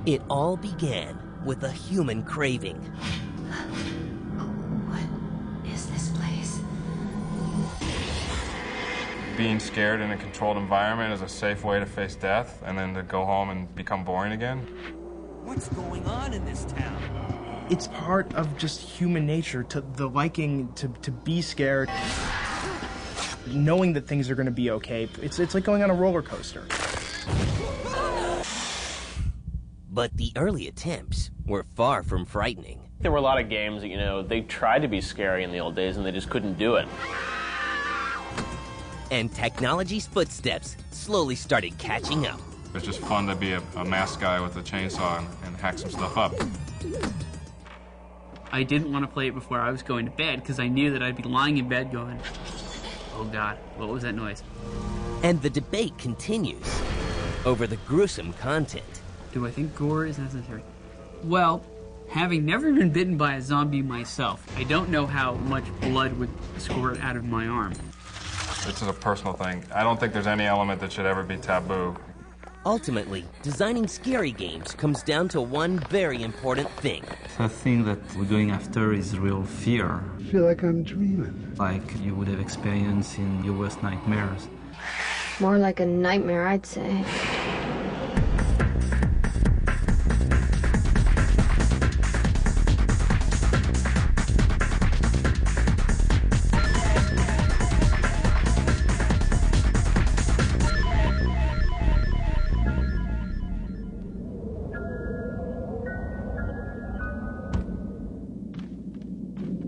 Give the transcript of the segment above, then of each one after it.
It all began with a human craving. What is this place? Being scared in a controlled environment is a safe way to face death, and then to go home and become boring again. What's going on in this town? It's part of just human nature, to the liking to be scared, knowing that things are going to be okay. It's like going on a roller coaster. But the early attempts were far from frightening. There were a lot of games that, they tried to be scary in the old days and they just couldn't do it. And technology's footsteps slowly started catching up. It's just fun to be a masked guy with a chainsaw and hack some stuff up. I didn't want to play it before I was going to bed because I knew that I'd be lying in bed going, oh God, what was that noise? And the debate continues over the gruesome content. Do I think gore is necessary? Well, having never been bitten by a zombie myself, I don't know how much blood would squirt out of my arm. It's a personal thing. I don't think there's any element that should ever be taboo. Ultimately, designing scary games comes down to one very important thing. The thing that we're going after is real fear. I feel like I'm dreaming. Like you would have experienced in your worst nightmares. More like a nightmare, I'd say.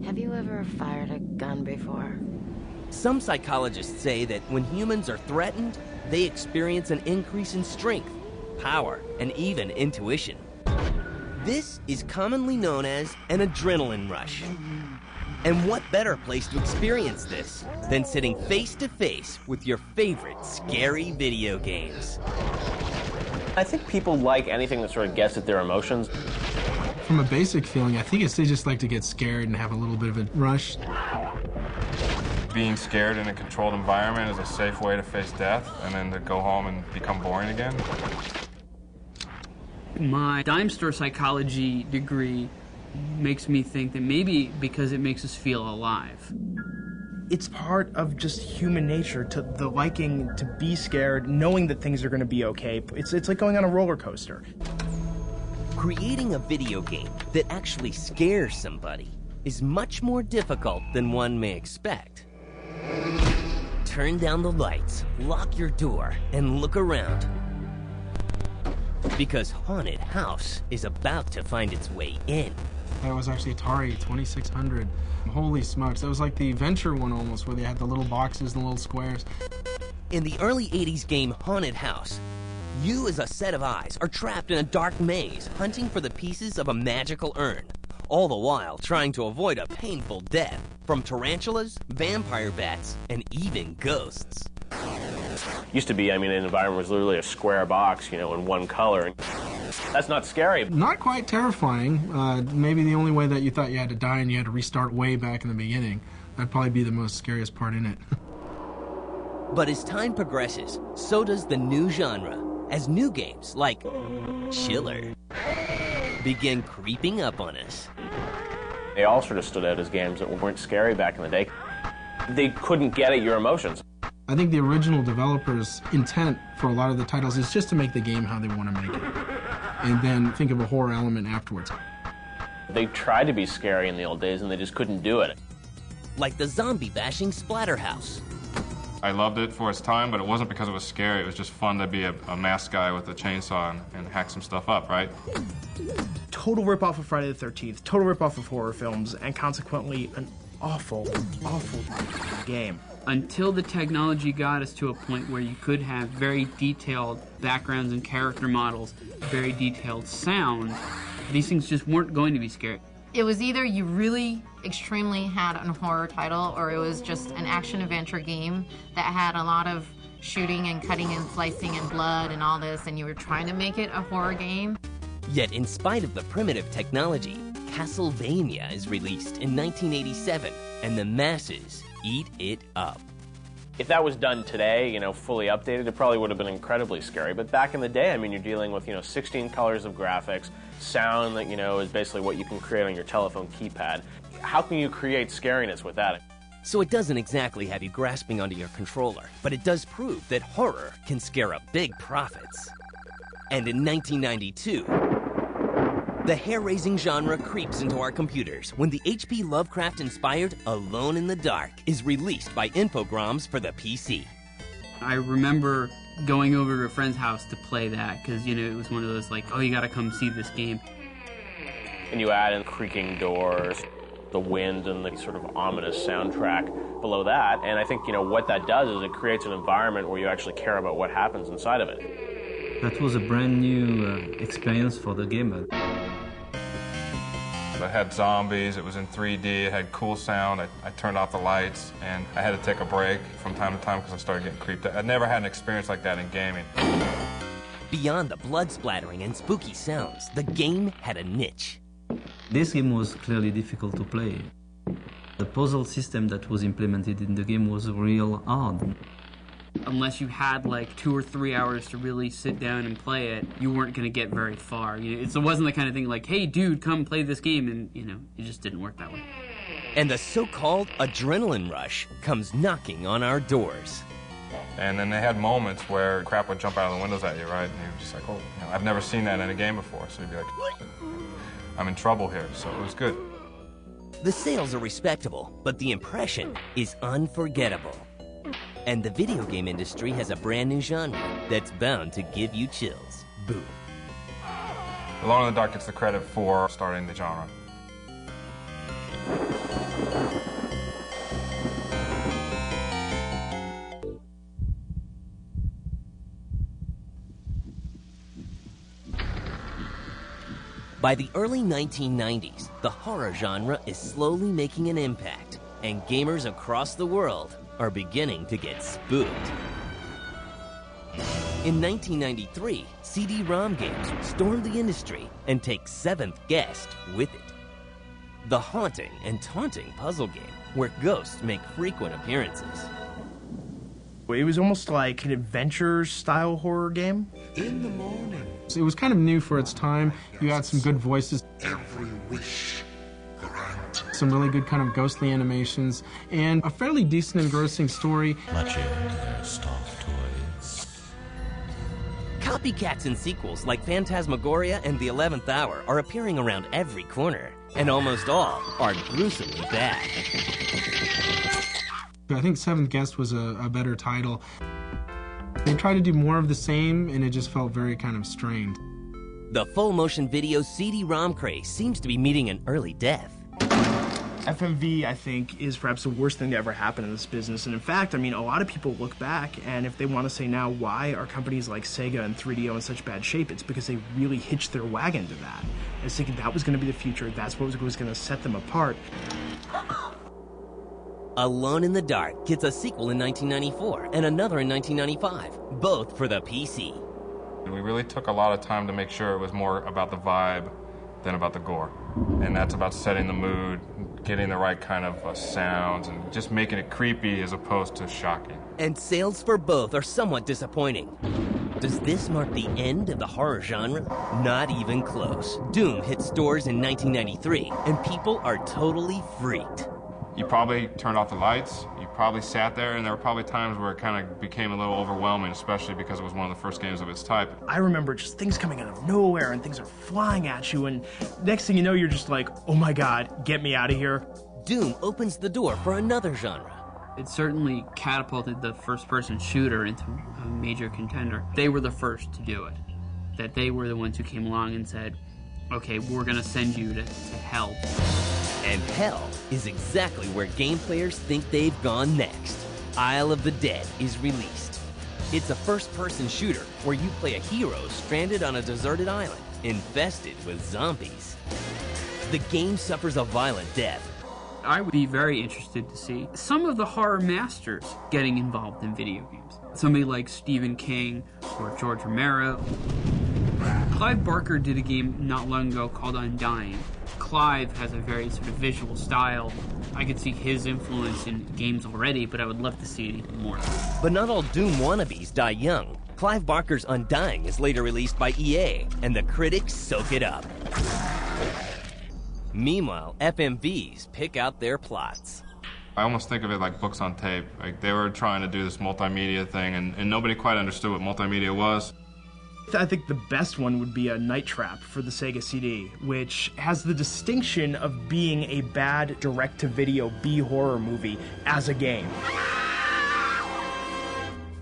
Have you ever fired a gun before? Some psychologists say that when humans are threatened, they experience an increase in strength, power, and even intuition. This is commonly known as an adrenaline rush. And what better place to experience this than sitting face to face with your favorite scary video games? I think people like anything that sort of gets at their emotions. From a basic feeling, I think it's they just like to get scared and have a little bit of a rush. Being scared in a controlled environment is a safe way to face death, and then to go home and become boring again. My dime store psychology degree makes me think that maybe because it makes us feel alive. It's part of just human nature, to the liking to be scared, knowing that things are going to be okay. It's like going on a roller coaster. Creating a video game that actually scares somebody is much more difficult than one may expect. Turn down the lights, lock your door, and look around. Because Haunted House is about to find its way in. That was actually Atari 2600. Holy smokes, that was like the Venture one almost, where they had the little boxes and the little squares. In the early 80s game Haunted House, you as a set of eyes are trapped in a dark maze, hunting for the pieces of a magical urn, all the while trying to avoid a painful death from tarantulas, vampire bats, and even ghosts. Used to be, an environment was literally a square box, in one color. That's not scary. Not quite terrifying. Maybe the only way that you thought you had to die and you had to restart way back in the beginning. That'd probably be the most scariest part in it. But as time progresses, so does the new genre, as new games like Chiller begin creeping up on us. They all sort of stood out as games that weren't scary back in the day. They couldn't get at your emotions. I think the original developers' intent for a lot of the titles is just to make the game how they want to make it, and then think of a horror element afterwards. They tried to be scary in the old days and they just couldn't do it. Like the zombie-bashing Splatterhouse. I loved it for its time, but it wasn't because it was scary. It was just fun to be a masked guy with a chainsaw and hack some stuff up, right? Total ripoff of Friday the 13th, total ripoff of horror films, and consequently an awful, awful game. Until the technology got us to a point where you could have very detailed backgrounds and character models, very detailed sound, these things just weren't going to be scary. It was either you really extremely had a horror title, or it was just an action-adventure game that had a lot of shooting and cutting and slicing and blood and all this, and you were trying to make it a horror game. Yet in spite of the primitive technology, Castlevania is released in 1987, and the masses eat it up. If that was done today, you know, fully updated, it probably would have been incredibly scary. But back in the day, I mean, you're dealing with, 16 colors of graphics, sound that, is basically what you can create on your telephone keypad. How can you create scariness with that? So it doesn't exactly have you grasping onto your controller, but it does prove that horror can scare up big profits. And in 1992, the hair-raising genre creeps into our computers when the H.P. Lovecraft-inspired Alone in the Dark is released by Infogrames for the PC. I remember going over to a friend's house to play that because, it was one of those like, oh, you gotta come see this game. And you add in creaking doors, the wind, and the sort of ominous soundtrack below that. And I think, what that does is it creates an environment where you actually care about what happens inside of it. That was a brand new experience for the game. It had zombies, it was in 3D, it had cool sound. I turned off the lights, and I had to take a break from time to time because I started getting creeped out. I'd never had an experience like that in gaming. Beyond the blood splattering and spooky sounds, the game had a niche. This game was clearly difficult to play. The puzzle system that was implemented in the game was real hard. Unless you had like 2 or 3 hours to really sit down and play it, you weren't going to get very far. It wasn't the kind of thing like, hey, dude, come play this game, and, it just didn't work that way. And the so-called adrenaline rush comes knocking on our doors. And then they had moments where crap would jump out of the windows at you, right? And you're just like, oh, I've never seen that in a game before. So you'd be like, I'm in trouble here, so it was good. The sales are respectable, but the impression is unforgettable. And the video game industry has a brand new genre that's bound to give you chills. Boom. Alone in the Dark gets the credit for starting the genre. By the early 1990s, the horror genre is slowly making an impact, and gamers across the world are beginning to get spooked. In 1993, CD-ROM games stormed the industry and take Seventh Guest with it. The haunting and taunting puzzle game where ghosts make frequent appearances. It was almost like an adventure-style horror game. In the morning. So it was kind of new for its time. You had some good voices. Every wish granted. Some really good kind of ghostly animations, and a fairly decent engrossing story. Clutching their stuffed toys. Copycats and sequels like Phantasmagoria and The 11th Hour are appearing around every corner, and almost all are gruesomely bad. I think Seventh Guest was a better title. They tried to do more of the same, and it just felt very kind of strained. The full-motion video CD-ROM craze seems to be meeting an early death. FMV, I think, is perhaps the worst thing to ever happen in this business. And in fact, a lot of people look back, and if they want to say now, why are companies like Sega and 3DO in such bad shape, it's because they really hitched their wagon to that. I was thinking that was going to be the future, that's what was going to set them apart. Alone in the Dark gets a sequel in 1994 and another in 1995, both for the PC. We really took a lot of time to make sure it was more about the vibe than about the gore. And that's about setting the mood, getting the right kind of sounds, and just making it creepy as opposed to shocking. And sales for both are somewhat disappointing. Does this mark the end of the horror genre? Not even close. Doom hit stores in 1993, and people are totally freaked. You probably turned off the lights, you probably sat there, and there were probably times where it kind of became a little overwhelming, especially because it was one of the first games of its type. I remember just things coming out of nowhere and things are flying at you, and next thing you know, you're just like, oh my god, get me out of here. Doom opens the door for another genre. It certainly catapulted the first-person shooter into a major contender. They were the first to do it. That they were the ones who came along and said, okay, we're gonna send you to hell. And hell is exactly where game players think they've gone next. Isle of the Dead is released. It's a first-person shooter where you play a hero stranded on a deserted island, infested with zombies. The game suffers a violent death. I would be very interested to see some of the horror masters getting involved in video games. Somebody like Stephen King or George Romero. Clive Barker did a game not long ago called Undying. Clive has a very sort of visual style. I could see his influence in games already, but I would love to see it even more. But not all Doom wannabes die young. Clive Barker's Undying is later released by EA, and the critics soak it up. Meanwhile, FMVs pick out their plots. I almost think of it like books on tape. Like they were trying to do this multimedia thing, and nobody quite understood what multimedia was. I think the best one would be a Night Trap for the Sega CD, which has the distinction of being a bad direct-to-video B-horror movie as a game.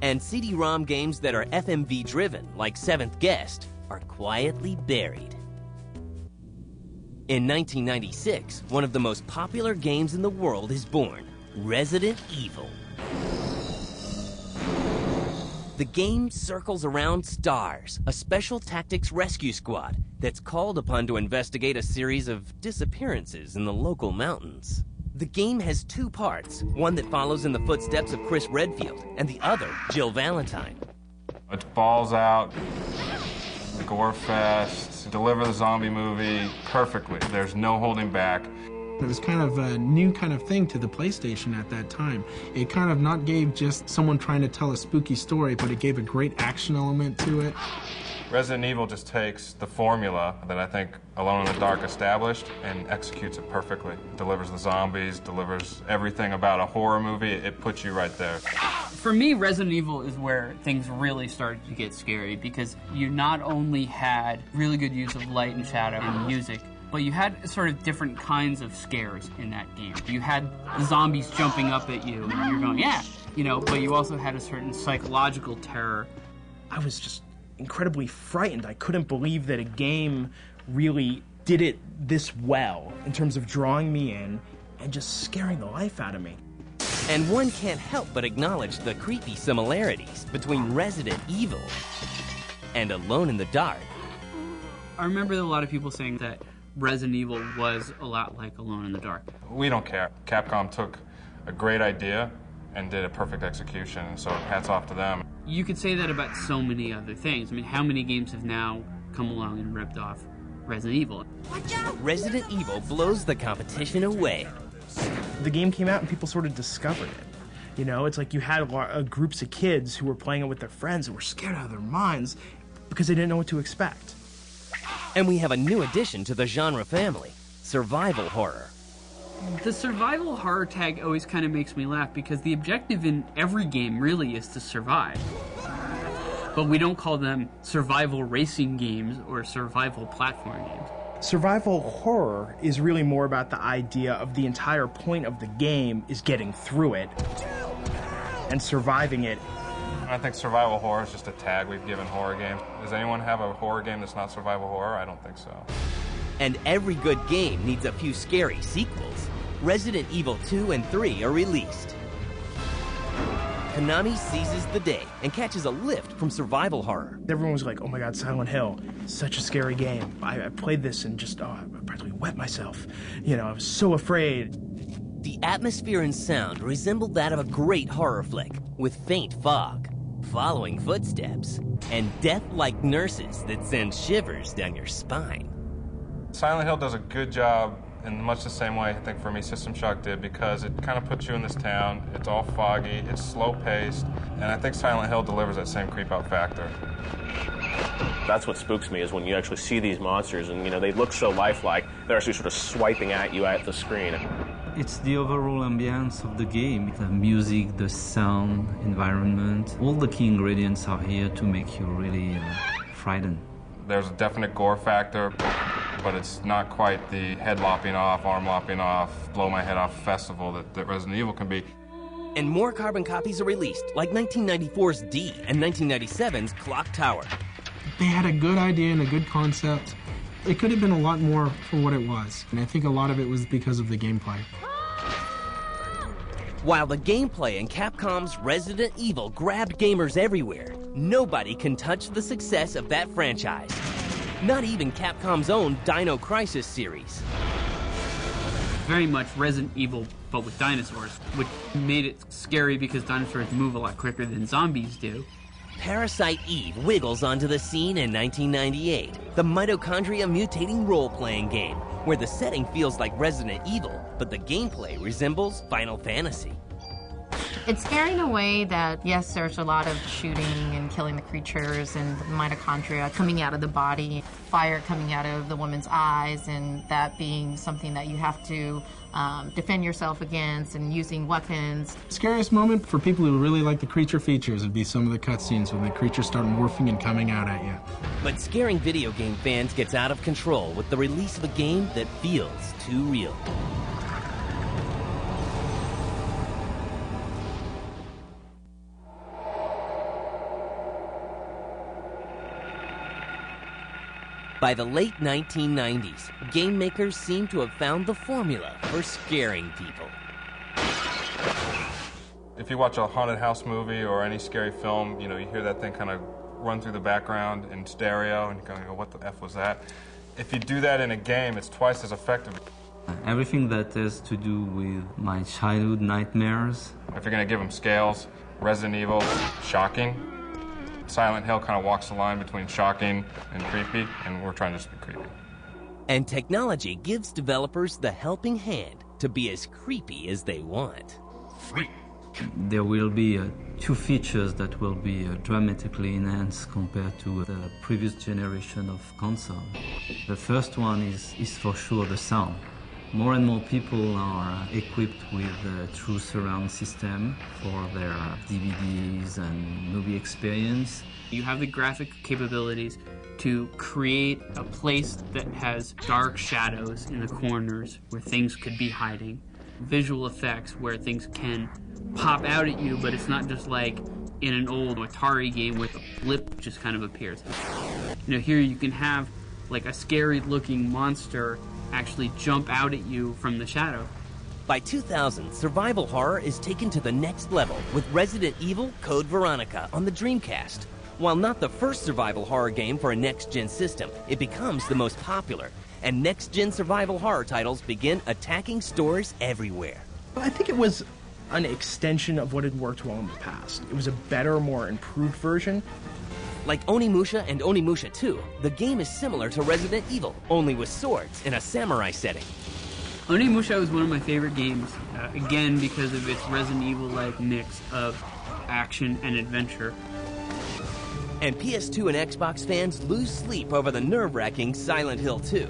And CD-ROM games that are FMV-driven, like Seventh Guest, are quietly buried. In 1996, one of the most popular games in the world is born, Resident Evil. The game circles around STARS, a special tactics rescue squad that's called upon to investigate a series of disappearances in the local mountains. The game has two parts, one that follows in the footsteps of Chris Redfield, and the other, Jill Valentine. It's balls out, gore fest, deliver the zombie movie perfectly. There's no holding back. It was kind of a new kind of thing to the PlayStation at that time. It kind of not gave just someone trying to tell a spooky story, but it gave a great action element to it. Resident Evil just takes the formula that I think Alone in the Dark established and executes it perfectly. Delivers the zombies, delivers everything about a horror movie. It puts you right there. For me, Resident Evil is where things really started to get scary because you not only had really good use of light and shadow and music, but you had sort of different kinds of scares in that game. You had the zombies jumping up at you and you're going, yeah, you know, but you also had a certain psychological terror. I was just incredibly frightened. I couldn't believe that a game really did it this well in terms of drawing me in and just scaring the life out of me. And one can't help but acknowledge the creepy similarities between Resident Evil and Alone in the Dark. I remember a lot of people saying that Resident Evil was a lot like Alone in the Dark. We don't care. Capcom took a great idea and did a perfect execution, and so hats off to them. You could say that about so many other things. I mean, how many games have now come along and ripped off Resident Evil? Resident Evil blows the competition away. The game came out and people sort of discovered it. You know, it's like you had groups of kids who were playing it with their friends and were scared out of their minds because they didn't know what to expect. And we have a new addition to the genre family, survival horror. The survival horror tag always kind of makes me laugh because the objective in every game really is to survive. But we don't call them survival racing games or survival platform games. Survival horror is really more about the idea of the entire point of the game is getting through it and surviving it. I think survival horror is just a tag we've given horror games. Does anyone have a horror game that's not survival horror? I don't think so. And every good game needs a few scary sequels. Resident Evil 2 and 3 are released. Konami seizes the day and catches a lift from survival horror. Everyone was like, oh my god, Silent Hill, such a scary game. I played this and just, I practically wet myself. You know, I was so afraid. The atmosphere and sound resembled that of a great horror flick, with faint fog, following footsteps, and death-like nurses that send shivers down your spine. Silent Hill does a good job in much the same way I think for me System Shock did, because it kind of puts you in this town. It's all foggy, it's slow-paced, and I think Silent Hill delivers that same creep-out factor. That's what spooks me, is when you actually see these monsters and, you know, they look so lifelike, they're actually sort of swiping at you at the screen. It's the overall ambience of the game. The music, the sound, environment, all the key ingredients are here to make you really frightened. There's a definite gore factor, but it's not quite the head lopping off, arm lopping off, blow my head off festival that Resident Evil can be. And more carbon copies are released, like 1994's D and 1997's Clock Tower. They had a good idea and a good concept. It could have been a lot more for what it was, and I think a lot of it was because of the gameplay. While the gameplay in Capcom's Resident Evil grabbed gamers everywhere, nobody can touch the success of that franchise. Not even Capcom's own Dino Crisis series. Very much Resident Evil, but with dinosaurs, which made it scary because dinosaurs move a lot quicker than zombies do. Parasite Eve wiggles onto the scene in 1998, the mitochondria mutating role-playing game, where the setting feels like Resident Evil, but the gameplay resembles Final Fantasy. It's scary in a way that, yes, there's a lot of shooting and killing the creatures and the mitochondria coming out of the body, fire coming out of the woman's eyes, and that being something that you have to defend yourself against and using weapons. Scariest moment for people who really like the creature features would be some of the cutscenes when the creatures start morphing and coming out at you. But scaring video game fans gets out of control with the release of a game that feels too real. By the late 1990s, game makers seem to have found the formula for scaring people. If you watch a haunted house movie or any scary film, you hear that thing kind of run through the background in stereo, and you kind of go, what the F was that? If you do that in a game, it's twice as effective. Everything that has to do with my childhood nightmares. If you're going to give them scales, Resident Evil, shocking. Silent Hill kind of walks the line between shocking and creepy, and we're trying to just be creepy. And technology gives developers the helping hand to be as creepy as they want. There will be 2 features that will be dramatically enhanced compared to the previous generation of console. The first one is for sure the sound. More and more people are equipped with a true surround system for their DVDs and movie experience. You have the graphic capabilities to create a place that has dark shadows in the corners where things could be hiding. Visual effects where things can pop out at you, but it's not just like in an old Atari game where the blip just kind of appears. Here you can have like a scary looking monster actually jump out at you from the shadow. By 2000, survival horror is taken to the next level with Resident Evil Code Veronica on the Dreamcast. While not the first survival horror game for a next-gen system, it becomes the most popular, and next-gen survival horror titles begin attacking stores everywhere. I think it was an extension of what had worked well in the past. It was a better, more improved version. Like Onimusha and Onimusha 2, the game is similar to Resident Evil, only with swords in a samurai setting. Onimusha was one of my favorite games, again because of its Resident Evil-like mix of action and adventure. And PS2 and Xbox fans lose sleep over the nerve-wracking Silent Hill 2.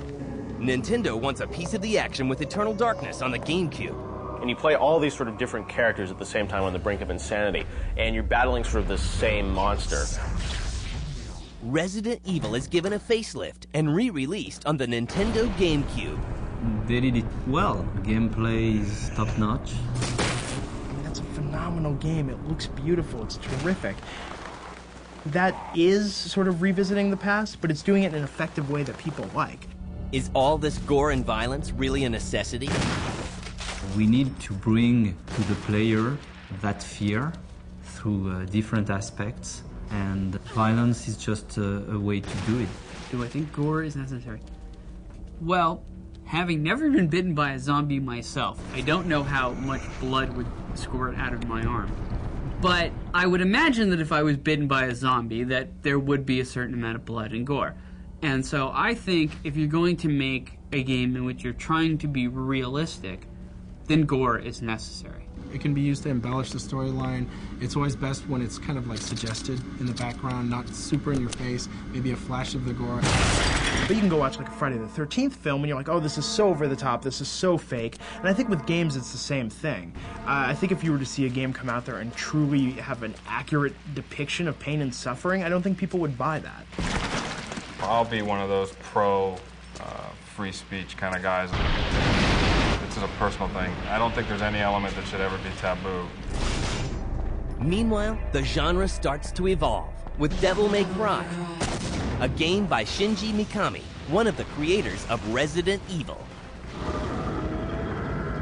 Nintendo wants a piece of the action with Eternal Darkness on the GameCube. And you play all these sort of different characters at the same time on the brink of insanity, and you're battling sort of the same monster. Resident Evil is given a facelift and re-released on the Nintendo GameCube. They did it well. Gameplay is top-notch. That's a phenomenal game. It looks beautiful. It's terrific. That is sort of revisiting the past, but it's doing it in an effective way that people like. Is all this gore and violence really a necessity? We need to bring to the player that fear through different aspects. And violence is just a way to do it. Do I think gore is necessary? Well, having never been bitten by a zombie myself, I don't know how much blood would squirt out of my arm. But I would imagine that if I was bitten by a zombie, that there would be a certain amount of blood and gore. And so I think if you're going to make a game in which you're trying to be realistic, then gore is necessary. It can be used to embellish the storyline. It's always best when it's kind of like suggested in the background, not super in your face, maybe a flash of the gore. But you can go watch like a Friday the 13th film and you're like, oh, this is so over the top, this is so fake. And I think with games it's the same thing. I think if you were to see a game come out there and truly have an accurate depiction of pain and suffering, I don't think people would buy that. I'll be one of those pro free speech kind of guys. This is a personal thing. I don't think there's any element that should ever be taboo. Meanwhile, the genre starts to evolve with Devil May Cry, a game by Shinji Mikami, one of the creators of Resident Evil.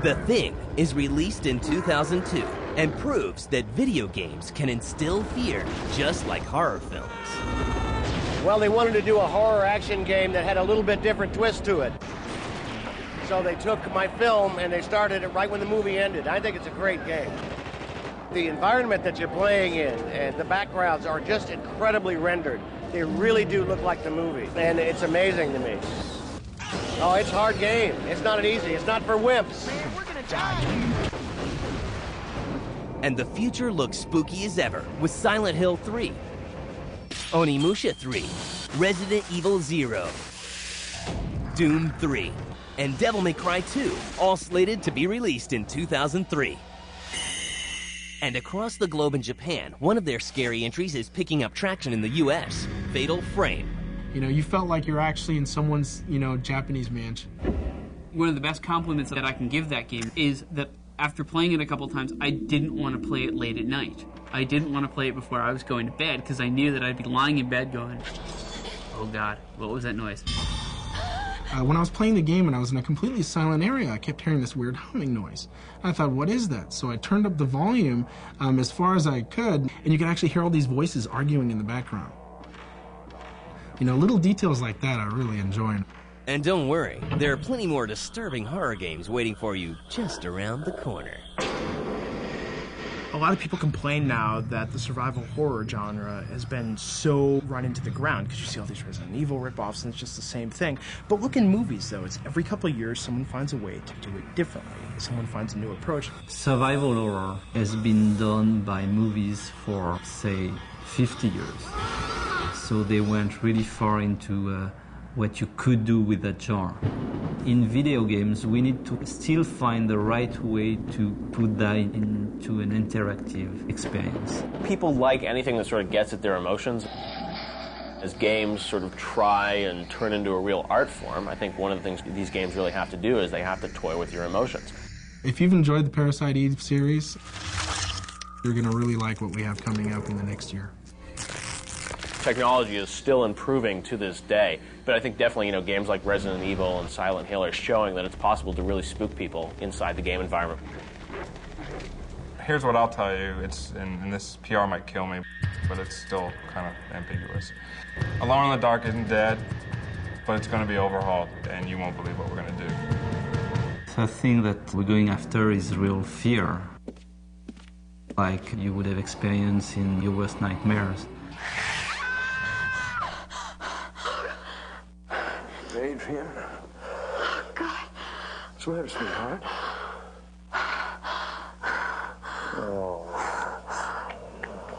The Thing is released in 2002 and proves that video games can instill fear just like horror films. Well, they wanted to do a horror action game that had a little bit different twist to it. So they took my film and they started it right when the movie ended. I think it's a great game. The environment that you're playing in and the backgrounds are just incredibly rendered. They really do look like the movie, and it's amazing to me. Oh, it's a hard game. It's not an easy. It's not for wimps. Man, we're gonna die. And the future looks spooky as ever with Silent Hill 3, Onimusha 3, Resident Evil 0, Doom 3, and Devil May Cry 2, all slated to be released in 2003. And across the globe in Japan, one of their scary entries is picking up traction in the US, Fatal Frame. You know, you felt like you're actually in someone's, Japanese mansion. One of the best compliments that I can give that game is that after playing it a couple times, I didn't want to play it late at night. I didn't want to play it before I was going to bed because I knew that I'd be lying in bed going, oh God, what was that noise? When I was playing the game and I was in a completely silent area, I kept hearing this weird humming noise. I thought, what is that? So I turned up the volume as far as I could, and you could actually hear all these voices arguing in the background. Little details like that I really enjoy. And don't worry, there are plenty more disturbing horror games waiting for you just around the corner. A lot of people complain now that the survival horror genre has been so run into the ground because you see all these Resident Evil ripoffs and it's just the same thing. But look in movies, though. It's every couple of years someone finds a way to do it differently. Someone finds a new approach. Survival horror has been done by movies for, say, 50 years. So they went really far into what you could do with that genre. In video games, we need to still find the right way to put that into an interactive experience. People like anything that sort of gets at their emotions. As games sort of try and turn into a real art form, I think one of the things these games really have to do is they have to toy with your emotions. If you've enjoyed the Parasite Eve series, you're going to really like what we have coming up in the next year. Technology is still improving to this day, but I think definitely, games like Resident Evil and Silent Hill are showing that it's possible to really spook people inside the game environment. Here's what I'll tell you, and this PR might kill me, but it's still kind of ambiguous. Alone in the Dark isn't dead, but it's going to be overhauled, and you won't believe what we're going to do. The thing that we're going after is real fear, like you would have experienced in your worst nightmares. Adrian. Oh, God. What's the matter, sweetheart? Oh.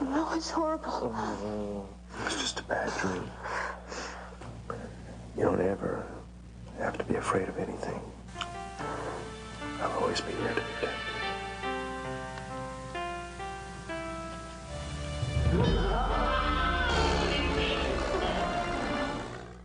No, it's horrible. Oh. It's just a bad dream. You don't ever have to be afraid of anything. I'll always be here to protect you.